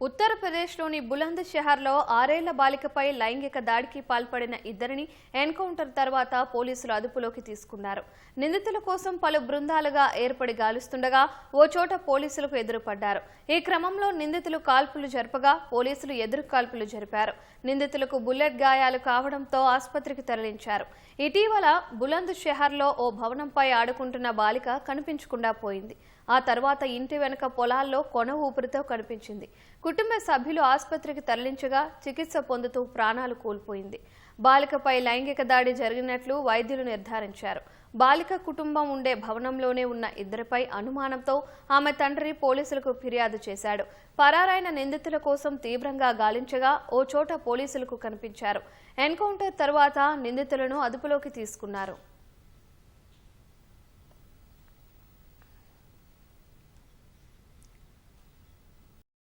ఉత్తరప్రదేశ్లోని బులంద్ షహర్లో 6 ఏళ్ల బాలికపై లైంగిక దాడికి పాల్పడిన ఇద్దరిని ఎన్కౌంటర్ తర్వాత పోలీసులు అదుపులోకి తీసుకున్నారు. నిందితుల కోసం పలు బృందాలుగా ఏర్పడి గాలిస్తుండగా ఓ చోట పోలీసులకు ఎదురుపడ్డారు. ఈ క్రమంలో నిందితులు కాల్పులు జరపగా పోలీసులు ఎదురు కాల్పులు జరిపారు. నిందితులకు బుల్లెట్ గాయాలు కావడంతో ఆసుపత్రికి తరలించారు. ఇటీవల బులంద్ షహర్లో ఓ భవనంపై ఆడుకుంటున్న బాలిక కనిపించకుండా పోయింది. ఆ తర్వాత ఇంటి వెనుక పొలాల్లో కొన ఊపిరితో కనిపించింది. కుటుంబ సభ్యులు ఆసుపత్రికి తరలించగా చికిత్స పొందుతూ ప్రాణాలు కోల్పోయింది. బాలికపై లైంగిక దాడి జరిగినట్లు వైద్యులు నిర్ధారించారు. బాలిక కుటుంబం ఉండే భవనంలోనే ఉన్న ఇద్దరిపై అనుమానంతో ఆమె తండ్రి పోలీసులకు ఫిర్యాదు చేశాడు. పరారైన నిందితుల కోసం తీవ్రంగా గాలించగా ఓ చోట పోలీసులకు కనిపించారు. ఎన్కౌంటర్ తర్వాత నిందితులను అదుపులోకి తీసుకున్నారు.